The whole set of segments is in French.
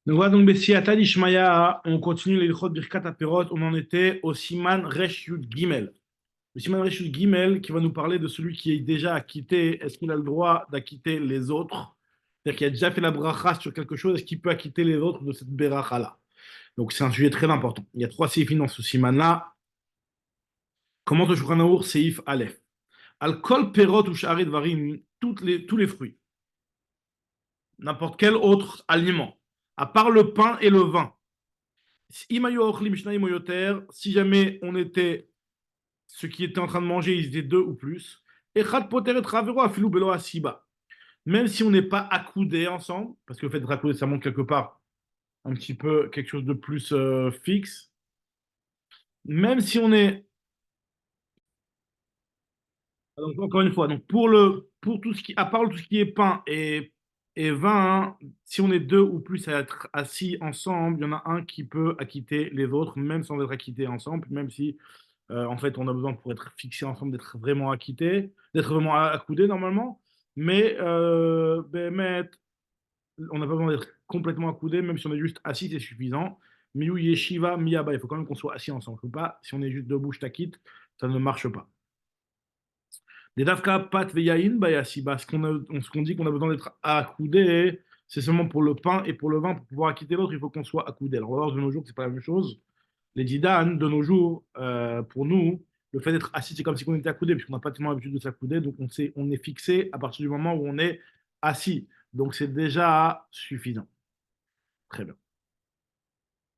Donc voilà, donc Bessiata Ishmaya, on continue les Ilchot Birkat Aperot, on en était au Siman Resh Yud Gimel. Le Siman Resh Yud Gimel qui va nous parler de celui qui est déjà acquitté, est-ce qu'il a le droit d'acquitter les autres? C'est-à-dire qu'il a déjà fait la bracha sur quelque chose, est-ce qu'il peut acquitter les autres de cette beracha-là? Donc c'est un sujet très important. Il y a trois séifs dans ce Siman-là. Comment le Shulchan Arour séif Aleph? Al kol perot ou sha'aret varim, tous les fruits, n'importe quel autre aliment, à part le pain et le vin. Si jamais on était, ceux qui étaient en train de manger, ils étaient deux ou plus, même si on n'est pas accoudés ensemble, parce que le fait d'être accoudé, ça montre quelque part un petit peu quelque chose de plus fixe, même si on est, donc, encore une fois, donc pour tout ce qui, à part tout ce qui est pain et vin, hein, si on est deux ou plus à être assis ensemble, il y en a un qui peut acquitter les autres, même sans être acquittés ensemble, même si en fait, on a besoin pour être fixés ensemble d'être vraiment acquittés, d'être vraiment accoudés normalement. Mais on n'a pas besoin d'être complètement accoudés, même si on est juste assis, c'est suffisant. Miou yeshiva miyaba, il faut quand même qu'on soit assis ensemble. Faut pas, si on est juste debout, je t'acquitte, ça ne marche pas. Les dafka pat veyain bayasiba, ce qu'on dit qu'on a besoin d'être accoudés, c'est seulement pour le pain et pour le vin, pour pouvoir acquitter l'autre, il faut qu'on soit accoudé. Alors, on va voir de nos jours que c'est pas la même chose. Les didanes, de nos jours, pour nous, le fait d'être assis, c'est comme si on était accoudé, puisqu'on n'a pas tellement l'habitude de s'accouder, donc on est fixé à partir du moment où on est assis. Donc c'est déjà suffisant. Très bien.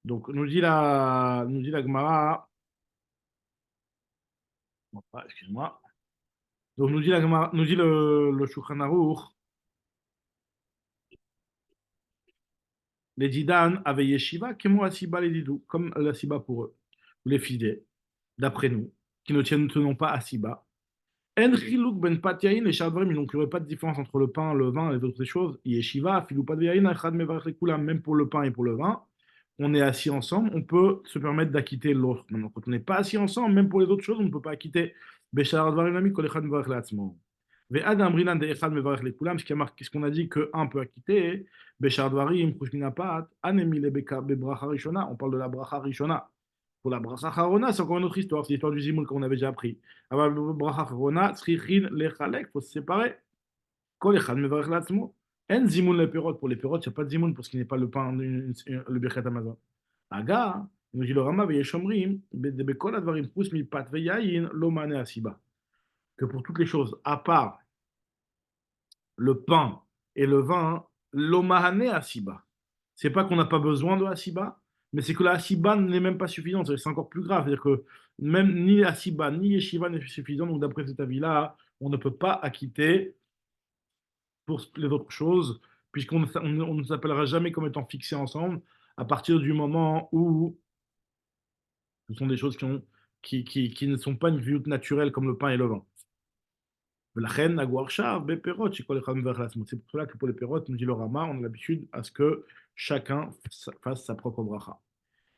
Donc nous dit la Gemara, non, pas, excuse-moi. Donc nous dit la Gemara, nous dit le Shulchan Aruch, les didanes avaient yeshiva, kemo asiba les didou, comme la siba pour eux, ou les fidèles, d'après nous, qui ne tenons pas à siba. En chilouk ben patyain et shadvarim, donc il n'y aurait pas de différence entre le pain, le vin et les autres choses. Yeshiva, filou pat veyain, echad mevarech lekulam, même pour le pain et pour le vin, on est assis ensemble, on peut se permettre d'acquitter l'autre. Maintenant, quand on n'est pas assis ensemble, même pour les autres choses, on ne peut pas acquitter. Beshar dvarim nami kol echad mevarech leatzmo. Ve'ad amrinan de echad mevarech lekulam, ce qui a marqué, ce qu'on a dit qu'un peut acquitter. Beshar dvarim, chushmina pat, anemi lebeka bebracha rishona, on parle de la bracha rishona. Pour la bracha harona, c'est encore une autre histoire, c'est l'histoire du zimoun qu'on avait déjà appris. Alors, le bracha harona, tzrichin lechalek, il faut se séparer. Kol echad mevarech latzmo. En zimoun le perot, pour les perot, il n'y a pas de zimoun pour ce qui n'est pas le pain, le birkat Amazon. Aga, il nous dit le Rama, veyeshomrim, bekol advarim pus mi pat veyayin, lo mane asiba. Que pour toutes les choses, à part le pain et le vin, l'omahane asiba. C'est pas qu'on n'a pas besoin de asiba, mais c'est que la asiba n'est même pas suffisante. C'est encore plus grave. C'est-à-dire que même ni asiba ni yeshiva n'est suffisant. Donc d'après cet avis-là, on ne peut pas acquitter pour les autres choses, puisqu'on ne s'appellera jamais comme étant fixés ensemble à partir du moment où ce sont des choses qui ne sont pas une vie naturelle comme le pain et le vin. ולכן נגוע עכשיו בפירות שכל אחד מברך לעצמו. C'est pour cela que pour les pérotes, nous dit le Rama, on a l'habitude à ce que chacun fasse sa propre bracha.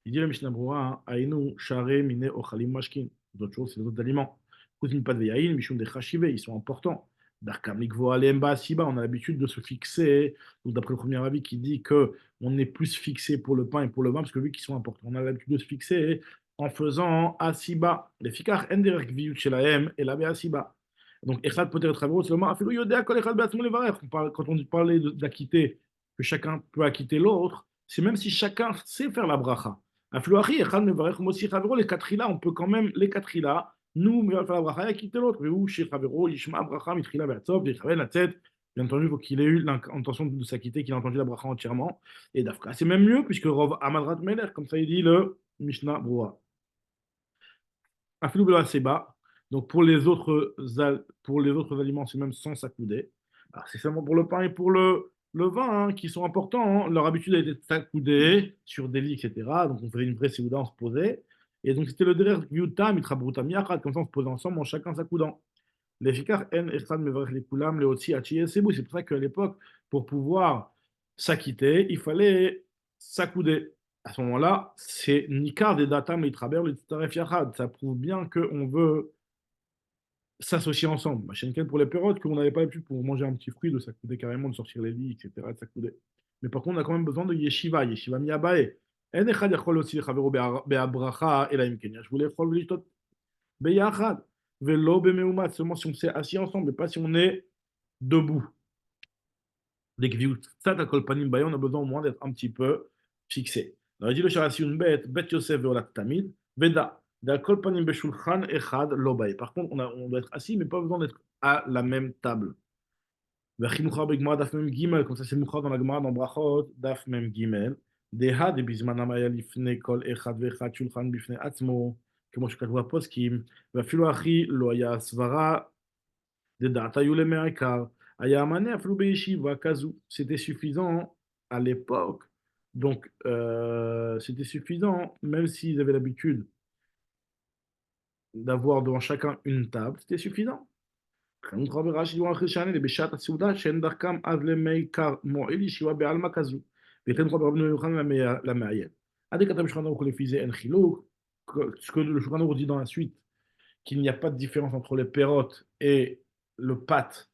Il dit le Mishnah Brura, Aïnou, Share, Mine, Ochalim, Mashkin. D'autres choses, c'est d'autres aliments. Kuzmin, Pad, Veyaïn, Mishum, de Chachive, ils sont importants. Darkam, Mikvo, Alem, Siba, on a l'habitude de se fixer. Donc, d'après le premier avis qui dit que on est plus fixé pour le pain et pour le vin, parce que vu qu'ils sont importants, on a l'habitude de se fixer en faisant Asiba. Les fikar, Enderek, Viyut, Shelaem, et la Asiba. Donc, Echad, Poter, Travero, c'est le moment, Afilo, Yodea, Kol, Echad, Beatzmo, Levarech. Quand on parlait d'acquitter, que chacun peut acquitter l'autre, c'est même si chacun sait faire la bracha. Aflouachi, Echad, Mevarech, Mossi, Chavero, les quatre là, on peut quand même, les quatre là, nous, on va faire la bracha et acquitter l'autre. Mais où, chez Chavero, Yishma, Bracha, Mitrila, Beatzov, Yechavel, la tête. Bien entendu, il faut qu'il ait eu l'intention de s'acquitter, qu'il ait entendu la bracha entièrement. Et Dafka, c'est même mieux, puisque Rov Amadrat Meler, comme ça il dit le Mishnah Broa. Afilou Bela Seba. Donc pour les autres aliments, c'est même sans s'accouder. Alors c'est seulement pour le pain et pour le vin hein, qui sont importants. Hein. Leur habitude a été de s'accouder sur des lits, etc. Donc on faisait une vraie séouda, on se posait. Et donc c'était le derrière Yuta, Mitra Bruta Miachat, comme ça on se posait ensemble, en chacun s'accoudant. Les fikar en echad mevarech les kulam, les otsi achi et sebou. C'est pour ça qu'à l'époque, pour pouvoir s'acquitter, il fallait s'accouder. À ce moment-là, c'est Nikar des datam et traber le taref yachad. Ça prouve bien qu'on veut s'associer ensemble. Machenken pour les pérotes, qu'on n'avait pas l'habitude pour manger un petit fruit, de s'accouder carrément, de sortir les lits, etc., de s'accouder. mais par contre, on a quand même besoin de yeshiva, yeshiva miyabae. En echad yachol aussi lechavero be'abracha ela imken yashvu lechol velishtot beyachad, velo bemeumat, seulement si on s'est assis ensemble, mais pas si on est debout. Dès que vu ça, à kolpanim bayon, on a besoin au moins d'être un petit peu fixé. Alors, il dit le sharasiun bet Yosef veolat tamid, veda, da kolpanim beshulchan echad lo bae. Par contre, on doit être assis, mais pas besoin d'être à la même table. V'achi muchar begmar daf mem gimel, comme ça c'est muchar dans la gemara dans brachot, daf mem gimel. Deha de bizmanam aya lifne kol echad ve'echad shulchan bifne atzmo, כמו שכתבו הפוסקים, ואפילו אחי לא היה סברה דדעת היו למי העיקר. C'était suffisant à l'époque. Donc, c'était suffisant, même s'ils avaient l'habitude d'avoir devant chacun une table, c'était suffisant. Ce que le Shulchan Aruch dit dans la suite, qu'il n'y a pas de différence entre les pérotes et le pâte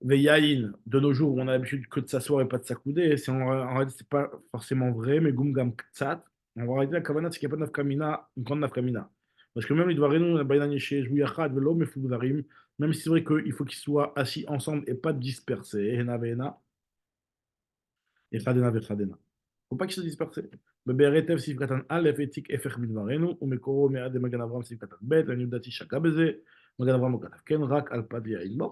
Veyaïn, de nos jours, où on a l'habitude que de s'asseoir et pas de s'accouder, en réalité, c'est pas forcément vrai, mais Gumgam Ktsat, en réalité, la Kavana, c'est qu'il n'y a pas de nafkamina, une grande nafkamina. Parce que même les Dvarenu, la Baïnan Yeshe, Jouyachad, Velo, Mefoudarim, même si c'est vrai qu'il faut qu'ils soient assis ensemble et pas dispersés, Hena Vena, et Chadena Vechadena. Faut pas qu'ils soient dispersés. Beberetev Sivkatan Aleph, Etik, Efech Midvarenu, Umekoro, Mead, Magan Avram, Sivkatan Bet, la Nudati Shakabeze, Magan Avram, Okatav Ken, Rak, Alpad, Yaïn, bon.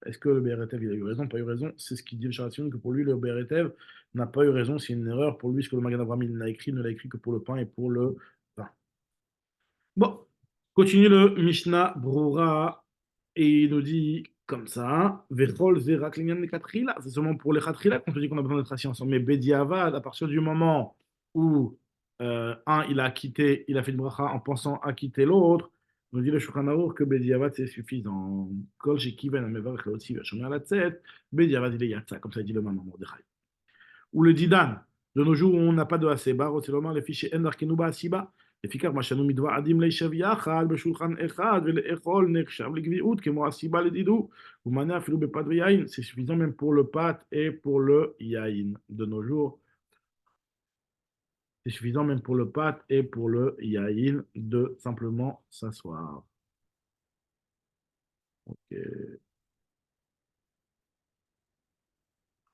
Est-ce que le BRTV il a eu raison? Pas eu raison. C'est ce qu'il dit le Sharatzion, que pour lui, le BRTV n'a pas eu raison. C'est une erreur pour lui, ce que le Magen Avraham il l'a écrit, ne l'a écrit que pour le pain et pour le vin. Bon, continue le Mishnah Brura et il nous dit comme ça Vechol Zerak Linyan Katrila. C'est seulement pour les Katrila qu'on te dit qu'on a besoin d'être assis ensemble. Mais Bediavad, à partir du moment où un il a quitté, il a fait une bracha en pensant à quitter l'autre, nous dit le Shulchan Aruch que Bediavad c'est suffisant. Kol Shekiven Amevarech Leotzi Vachomer Latzet, Bediavad il est Yatsa, comme ça dit le Maman Mordechai. Ou le Didan, de nos jours où on n'a pas de Haseba, Rotzelomar, les fichiers Endar Kenuba Asiba, לפיכך מה שאנו מתוועדים להישב יחד בשולחן אחד ולאכול נחשב לגביעות כמו הסיבה לדידו ומנה אפילו בפת ויין. C'est suffisant même pour le pâte et pour le yain de nos jours. C'est suffisant même pour le pâte et pour le yain de simplement s'asseoir. Ok,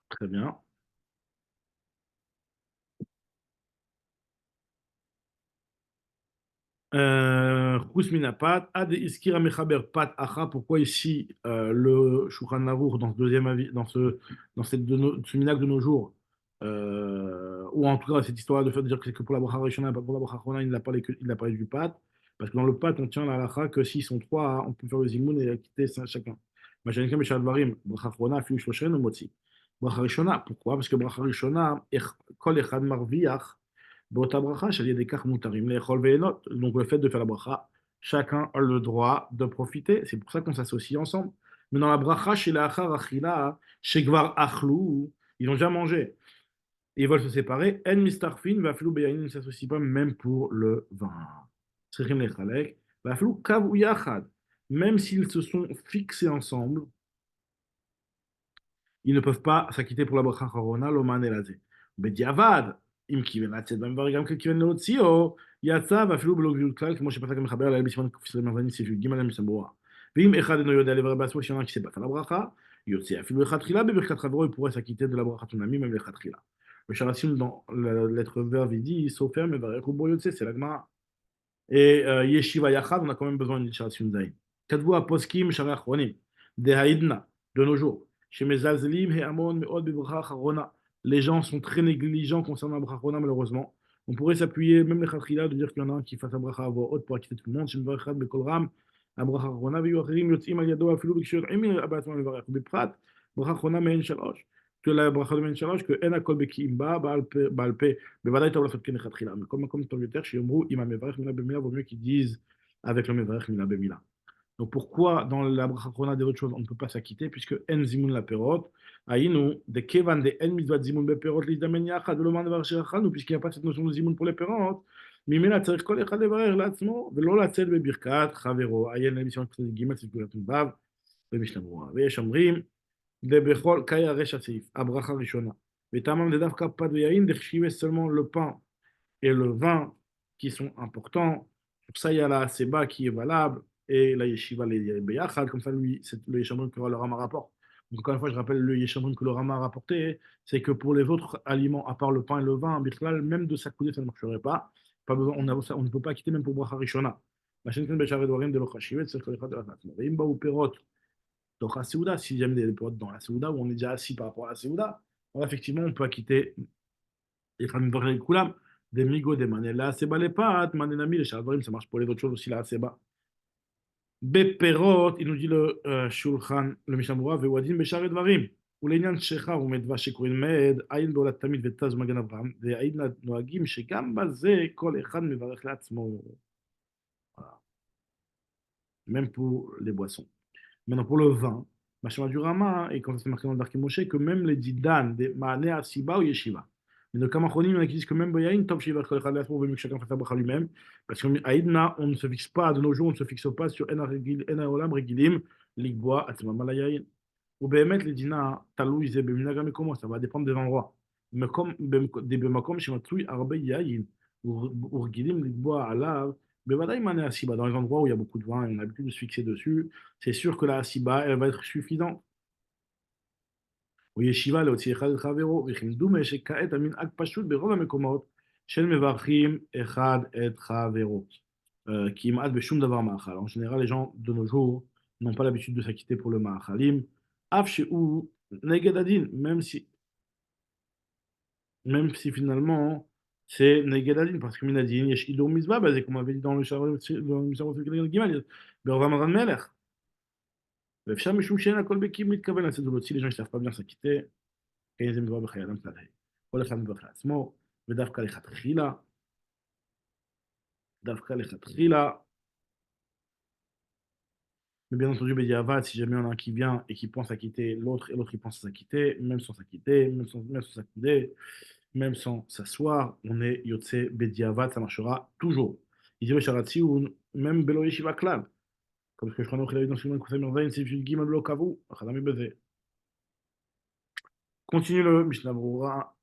très bien. Khusmina pat, ad iskira mechaber pat acha. Pourquoi ici le Shulchan Aruch dans ce deuxième avis, dans ce minhag de nos jours, ou en tout cas cette histoire de fait de dire que c'est que pour la bracha rishona, pas pour la bracha achorona, il a parlé du pat, parce que dans le pat on tient la halacha que s'ils sont trois, on peut faire le zimoun et quitter chacun. Machanekam et Shalvarim, bracha achorona, afilu shloshren ou motzi. Bracha rishona, pourquoi? Parce que bracha rishona, kol echad marviach. Donc le fait de faire la bracha, chacun a le droit de profiter. C'est pour ça qu'on s'associe ensemble. Mais dans la bracha, chez la achar achila, chez gvar achlou, ils ont déjà mangé. Et ils veulent se séparer. En mistarfin, vaflou beyanin ne s'associe pas même pour le vin. Sechim lechalek, vaflou kav ou yachad. Même s'ils se sont fixés ensemble, ils ne peuvent pas s'acquitter pour la bracha charona, l'oman elazé. Bediavad, אם כיוון לצאת במבר גם ככיוון להוציאו, יצא ואפילו בלא גביעות כלל, כמו שפסק המחבר על בסימן קופסת המרזנים סעיף י"ג למשנה ברורה. ואם אחד אינו יודע לברר בעצמו שיונה כשבאת לברכה, יוצא אפילו לכתחילה בברכת חברו, il pourrait s'acquitter de la ברכה תונמי même לכתחילה. ושרשים dans la lettre verbe, il dit, סופר מברך ובו יוצא, c'est la Gemara. Et ישיבה יחד, on a quand même besoin d'une שרשים זין. כתבו הפוסקים שערי האחרונים, דהאידנא, de nos jours, שמזלזלים המון מאוד בברכה האחרונה. Les gens sont très négligents concernant la brachona, malheureusement. On pourrait s'appuyer, même les khatrila, de dire qu'il y en a un qui fasse la bracha à voix haute pour acquitter tout le monde. Shem varechad bekol ram, la bracha achona, veyu achirim yotzim al yado afilu b'kshir imi abatman levarech. Beprat, bracha achona me'en shalosh. Que la bracha de me'en shalosh, que en akol bekiim ba, baal pe, bevadai tav lasot ken khatrila. Mais comme ton yoter, chez Yomru, ima mevarech mina bemila, vaut mieux qu'ils disent avec le mevarech mina bemila. Donc pourquoi dans la bracha achona des autres choses on ne peut pas s'acquitter puisque en zimun la perot aïnou de kevan de en mitzvat zimun be perot l'izdamen yachad velo man devar she'achalnu puisqu'il n'y a pas cette notion de zimun pour les perot mimena tzarich kol echad levarer לעצמו ולא לצאת בברכת חברו. עיין למיסיון קצת ג' סגולת ו' במשנה ברורה. ויש אומרים ובכל קאי הרש הסעיף הברכה הראשונה Mais tamam de dafka pas de yaïn, d'archiver seulement le pain et le vin qui sont importants. Pour ça, il y a la seba qui est valable et la yeshiva les beyachad. Comme ça, lui, c'est le yeshamrim que le Rama rapporte. Donc, encore une fois, je rappelle le yeshamrim que le Rama a rapporté, c'est que pour les autres aliments, à part le pain et le vin, Bichlal, même de s'accouder, ça ne marcherait pas. Pas besoin, on ne peut pas quitter même pour bracha rishona. La chaîne de Béchavé Dwarim de l'Ochashivet, c'est le de la Fatma. Et Imba ou Perot, donc la Seouda, si jamais des perot dans la Seouda, où on est déjà assis par rapport à la Seouda, alors effectivement, on peut acquitter et Khamim Varel Koulam, des migots, des manella, c'est bas les pâtes, manenami, les chavarim, ça marche pour les autres choses aussi là, c'est bas. Beperot, il nous dit le Shulchan, le Mishamura, Vewadin, Besharet Varim. ולעניין שכר ומדבש שקוראים מד, עין בעולת תמיד ותז מגן אברהם, ועין נוהגים שגם בזה כל אחד מברך לעצמו. Voilà. Même pour les boissons. Maintenant, pour le vin, Machama du Rama, et quand c'est marqué dans le Darké Moshe, que même les didan, des Maane Asiba ou Yeshiva. Mais le Kamachonim, il y en a qui disent que même Boyaïn, Top Shiva, vaut mieux que chacun fasse sa bracha lui-même. Parce qu'Aïdna, on ne se fixe pas, de nos jours, on ne se fixe pas sur Ena Olam Regilim, Ligboa, Atzmama Layaïn. Ou Behemet, les dina, Talou, Izé, Beminaga, mais comment ça va dépendre des endroits. Mais comme des Bemakom, Shematsui, Arbe Yaïn, ou Regilim, Ligboa, Alav, Bevadaï Maane Asiba, dans les endroits où il y a beaucoup de vin et on a l'habitude de se fixer dessus, c'est sûr que la Asiba, elle va être suffisante. וישיבה להוציא אחד את חברו, וכן דומה שכעת המנהג פשוט ברוב המקומות של מברכים אחד את חברו. כמעט בשום דבר מאכל. En général, les gens de nos jours n'ont pas l'habitude de s'acquitter pour le מאכלים, אף שהוא נגד הדין, même si finalement c'est נגד הדין, parce que מן הדין יש הידור מצווה בזה, comme on avait dit dans le משמעות של ג' ברוב המרן מלך. ואפשר משום שאין הכל בקים מתכוון לצאת ולהוציא, les gens ne savent pas bien s'acquitter. כן, זה מדובר בחיי אדם צד ה'. כל אחד מברך לעצמו, ודווקא לכתחילה, mais bien entendu, Bediavad, si jamais on a un qui vient et qui pense s'acquitter l'autre, et l'autre il pense s'acquitter, même sans s'acquitter, même sans s'accouder, même sans s'asseoir, on est Yotse Bediavad, ça marchera toujours. Il dit Sharatsi ou même Belo Yeshiva Klal, comme ce que je crois qu'il a eu dans le Kousa Mirvain, c'est Gimel Blo Kavu, Achadami Beze. Continue le Mishnah Brura.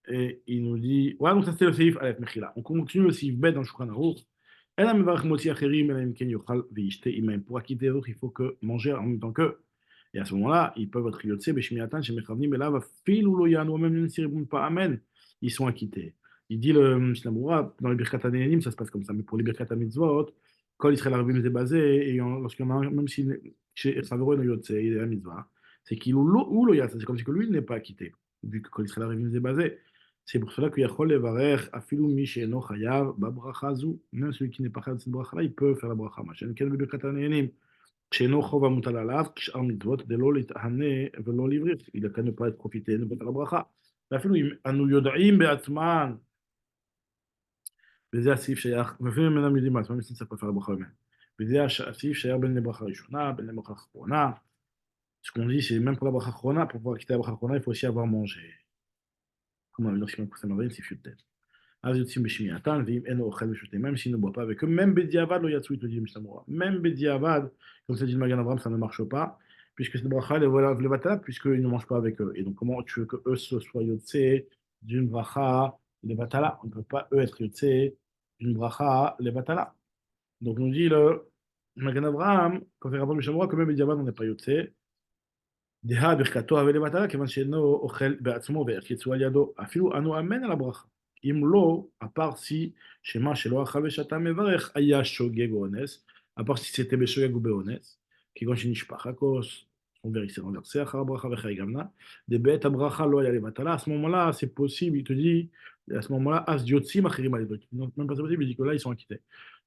Et il nous dit, ouais, donc ça c'était le Seif Aleph Mechila. On continue le Seif Bet dans le Shulchan Aruch. Elle a mevarech motzi acherim, elle a imken yochal veishte imaim. Pour acquitter les autres, il faut que manger en même temps qu'eux. Et à ce moment-là, ils peuvent être yotse, beshmiatan, shemechavnim, elav, fil ou lo yanu, même s'ils ne répondent pas amen, ils sont acquittés. Il dit le Mishnah Berurah, dans les Birkat HaNehenim, ça se passe comme ça, mais pour les Birkat HaMitzvot, quand Israël Arvim est basé, et lorsqu'il y en a un, même si chez Chavero no yotse, il est à mitzvah, c'est qu'il ou lo yatsa, c'est comme si que lui n'est pas acquitté, vu que quand Israël Arvim est basé. C'est pour cela qu'il y a Chol Levarer, Afilu Mi She'eno Chayav, Babracha Zu. Même celui qui n'est pas chayav de cette bracha-là, il peut faire la bracha. Machin Ken Bebirkat HaNehenim. She'eno Chov Amutal Alav, Kshar Mitzvot, Delo Litahane, Velo Livrir. Il a qu'à ne pas être profité, ne pas faire la bracha. Afilu Anu Yodaim Be'atzman. וזה הסעיף שייך, ואפילו אם אינם יודעים מעצמם, יש צריך faire la bracha eux-mêmes. וזה הסעיף שייך בין לברכה ראשונה, בין לברכה אחרונה. Ce qu'on dit, c'est même pour la bracha אחרונה, pour pouvoir quitter la bracha אחרונה, il faut aussi avoir mangé. Comme on a vu dans ce qui m'a poussé c'est fiu de tête. Même s'il ne boit pas avec eux, même Bediavad, le Yatsou, il te dit, même Bediavad, comme ça dit le Magan Abraham, ça ne marche pas, puisque cette bracha, les vatala, puisqu'ils ne mangent pas avec eux. Et donc, comment tu veux que eux se soient Yotse d'une bracha, les vatala? On ne peut pas, eux, être Yotse d'une bracha, les vatala. Donc, on dit le Magan Abraham, quand il rapporte le Mishamura, que même Bediavad, on n'est pas Yotse. דהה ברכתו הווה לבטלה, כיוון שאינו אוכל בעצמו וערך יצוא על ידו, אפילו אנו אמן על הברכה. אם לא, הפר si שמה שלא אכל ושתה מברך, היה שוגג או אונס, הפר si c'était בשוגג ובאונס, כגון שנשפך הכוס, on verra ici renversé אחר הברכה וחיי גמנה, דבעת הברכה לא היה לבטלה, à ce moment-là, c'est possible, il te dit, à ce moment-là, as diotsim אחרים על ידו, même pas c'est possible, il dit que là, ils sont acquittés.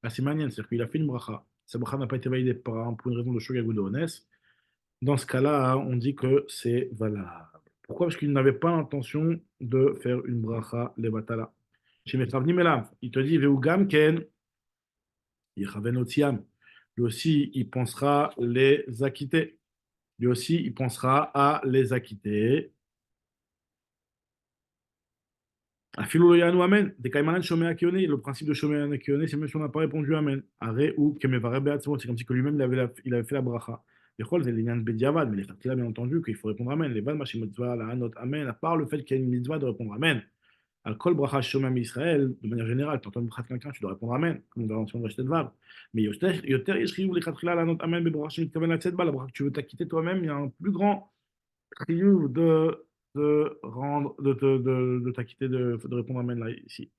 Là, c'est מעניין, c'est-à-dire qu'il a fait une bracha, sa bracha n'a pas été validée pour une raison de shogeg ou de ones. Dans ce cas-là, on dit que c'est valable. Pourquoi? Parce qu'il n'avait pas l'intention de faire une bracha levatala. Chez Metravnim Elav, il te dit Veugam Ken, Yechaven Otiam. Lui aussi, il pensera les acquitter. Lui aussi, il pensera à les acquitter. Afilou Yanu Amen. Des Kaimanan Shomea Kione, le principe de Shomea Kione, c'est même si on n'a pas répondu Amen. Aré ou Kemevare Beatzmo, c'est comme si que lui-même il avait fait la bracha. Bechol, c'est l'ignan bediavad, mais les là, bien entendu, qu'il faut répondre Amen. Les Vad, Machim, Mitzvah, la Hanot, Amen, à part le fait qu'il y a une mitzvah de répondre Amen. Al kol bracha shomam Israël, de manière générale, tu entends une bracha de quelqu'un, tu dois répondre Amen, comme dans l'ancien Reshtet Vav. Mais yoter yeshriu lechatchila la Hanot, Amen, bebracha shemit kaven la tzedba, la bracha que tu veux t'acquitter toi-même, il y a un plus grand chiyuv de rendre, de t'acquitter de répondre Amen là, ici.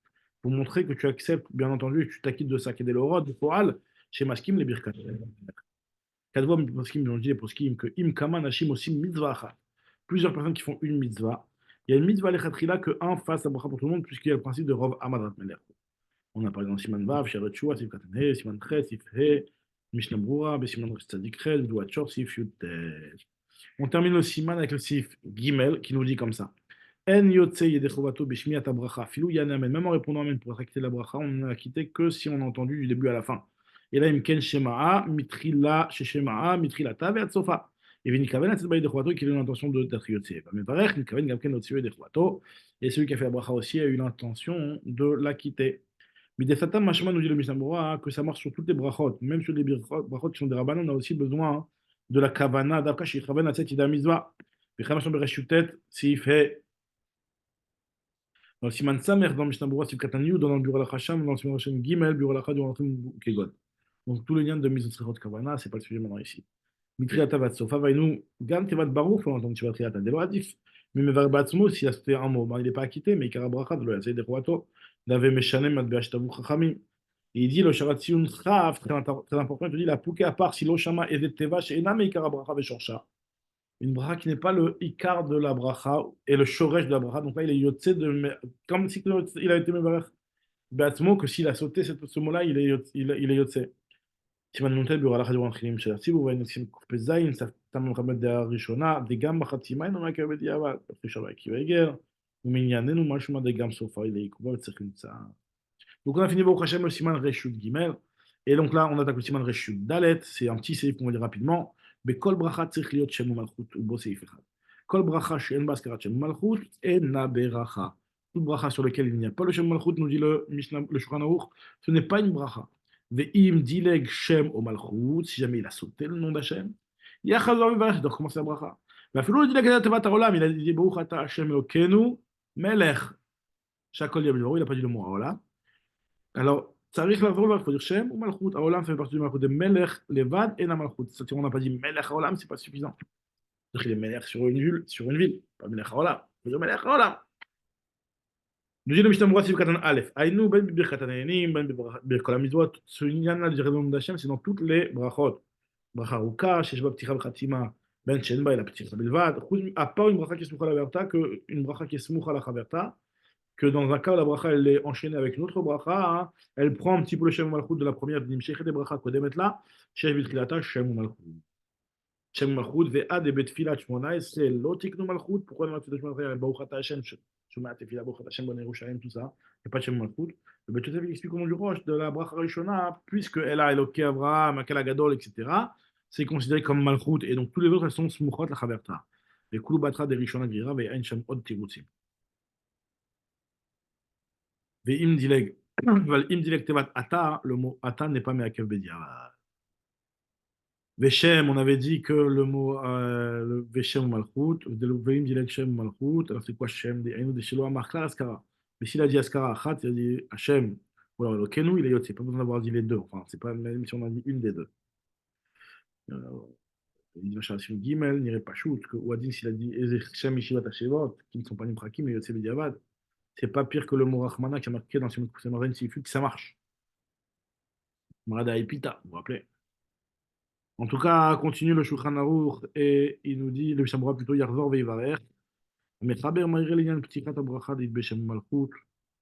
Pour montrer que tu acceptes, bien entendu, et que tu t'acquittes de ça, qui est des lorod, du poal, chez Maskim, les birkat. Kadva Maskim, on dit les poskim que im kama nashim osim mitzvah achat. Plusieurs personnes qui font une mitzvah. Il y a une mitzvah lechatrila que un fasse la bracha pour tout le monde, puisqu'il y a le principe de Rov Amadat Meler. On a par exemple Siman Vav, Sheret Shua, Sif Katane, Siman Chet, Sif He, Mishnah Brura, Besiman Resh Tzadik Chet, Doua Tchor, Sif Yutej. On termine le Siman avec le Sif Gimel qui nous dit comme ça. En yotse yedechovato bishmiat bracha. Filou yanamen. Même en répondant amen pour acquitter la bracha, on n'a acquitté que si on a entendu du début à la fin. Et là, imken shema'a, mitrila, shema'a, mitrilata, ve'at sofa. Et vini kaven, atzet baï dechovato, qui a eu l'intention d'être yotse. Mais varech, mi kaven, gamken otse dechovato. Et celui qui a fait la bracha aussi a eu l'intention de l'acquitter. Midesata mashma nous dit le Mishnah Berurah que ça marche sur toutes les brachot, même sur les brachot qui sont des rabbanon, on a aussi besoin de la kavana, d'avka shi chaven atzet yida mitzvah. V'chamashon bereshutet, sif he. Dans le Siman Samer, dans le Mishnah Berurah, c'est Kataniou, dans le Bureau la Hacham, dans le Siman Hacham Gimel, Bureau la Chad, Kegon. Donc tous les liens de mise en Srechot Kavana, c'est pas le sujet maintenant ici. Mitriata Vatsofa, Vainu, Gam Tevat Barou, faut entendre Tivatriata, Delo Adif. Mais Mevar Batsmo, s'il a sauté un mot, il n'est pas acquitté, mais Karabracha, de l'Oyasei de Roato, Dave Meshanem, Adbeashtavu Chachamim. Et il dit, le Sharatziun Chav, très important, il te dit, la Pouké à part, si l'Oshama est de Teva, chez Enam et Karabracha Veshorcha. Une bracha qui n'est pas le ikar de la bracha et le shoresh de la bracha. Donc là, il est yotse de. Comme si il a été mevarech. Beatzmo, que s'il a sauté ce mot-là, il est yotse. Si man nuntel bura la chadu anchilim shel si vous voyez sim pezayin ça tam mohamed de rishona de gam bachatima ino ma kabedi ava fishava ki veger ou minyanenu mashma de gam sofa il est kuba tzekhin ça. Donc on a fini Baruch Hashem le siman reshut gimel et donc là on attaque le siman reshut dalet, c'est un petit séif qu'on va dire rapidement. Bekol bracha tzich liot shem malchut ou bo seif echad. Kol bracha she'en baskarat shem malchut ena beracha. Toute bracha sur laquelle il n'y a pas le shem malchut, nous dit le Mishnah, le Shulchan Aruch, ce n'est pas une bracha. Ve'im dileg shem au malchut, si jamais il a sauté le nom d'Hachem, yachazor vivarech, il doit recommencer la bracha. Ve'afilou dileg edat tevat haolam, il a dit Baruch ata Hashem Elokeinu melech. Shakol yabidoro, il n'a pas dit le mot haolam. Alors, Tsarich Lavrovar, il faut dire Shem ou Malchut. Haolam fait partie du Malchut de Melech, Levad et na Malchut. C'est-à-dire, on n'a pas dit Melech Haolam, c'est pas suffisant. C'est-à-dire qu'il est Melech sur une ville, pas Melech Haolam. Il faut dire Melech Haolam. Nous dit le Mishnah Mourad, c'est Katan Aleph. Aïnou, ben Bibir Katanenim, ben Bibir Kolamizot. Ce Yann-là, du nom d'Hachem, c'est dans toutes les brachot. Bracha Ruka, Sheshba Pticha Khatima, Ben Shenba et la Pticha Belvad. À part une bracha qui est Smucha la Verta, qu'une bracha qui est Smucha la Chaverta, que dans un cas, la bracha, elle est enchaînée avec une autre bracha, hein, elle prend un petit peu le Shem Malchut de la première, dit Mshechet et bracha, Kodemet là, Shesh Vitrilata, Shem Malchut. Shem Malchut, Ve'a de Betfilat Shmona, c'est l'Otiknu Malchut, pourquoi dans la Tfilat Shmona, Baruchat Hashem, Shema Tefila, Baruchat Hashem, Bon Yerushalayim, tout ça, il n'y a pas de Shem Malchut. Le Bet Yosef explique au nom du Roche de la bracha Rishona, puisqu'elle a Eloké Avraham, Akel Gadol, etc., c'est considéré comme Malchut, et donc tous les autres, elles sont Smuchot la Chaverta. Et Kulu Batra de Rishona Gira, Ve'ain Shem Od Tirutzim. Ve'im dileg, im dileg tevat ata, le mot ata n'est pas me'akev bediavad. Veshem, on avait dit que le mot Veshem ou Malchut, Ve'im dileg Shem ou Malchut, alors c'est quoi Shem? Aïnou de Shelo Amar Klar Askara. Mais s'il a dit Askara Achat, il a dit Hashem, ou alors Elokeinu, il est yotze, pas besoin d'avoir dit les deux, enfin, c'est pas même si on a dit une des deux. Il dit Vachar Sim Gimel, n'irait pas shoot, que Ouadin, s'il a dit Shem Yeshivat Hashevot, qui ne sont pas Nimprakim, mais yotze bediavad. C'est pas pire que le mot Rahmana qui a marqué dans Simon Kousemarin Sifut, que ça marche. Marada et Pita, vous vous rappelez. En tout cas, continue le Shulchan Aruch et il nous dit, le Mishnah plutôt Yarzor Veivarer, mais Traber Maïre Linyan Ptikat Abracha dit Beshem Malchut,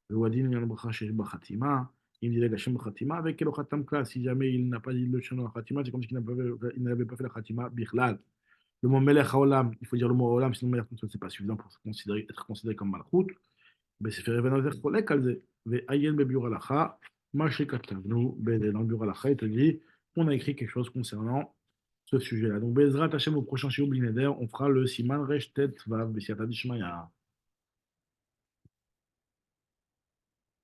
le Wadin Linyan Bracha Shesh Bachatima, il dit Gashem Bachatima avec le Khatam Kla, si jamais il n'a pas dit le Shem Bachatima, c'est comme s'il n'avait pas fait la Khatima Bichlal. Le mot Melech Haolam, il faut dire le mot Haolam, sinon Melech c'est pas suffisant pour être considéré comme Malchut. Mais c'est fait révéler vers Kolek Kalze, Ve Ayen Bebiur Alacha, Maché Katavnu, Bede, dans le bureau Alacha, il te dit, on a écrit quelque chose concernant ce sujet-là. Donc, Bezrat Hashem, au prochain Shiur Blineder, on fera le Siman Resh Tet Vav Besiata Dishmaya.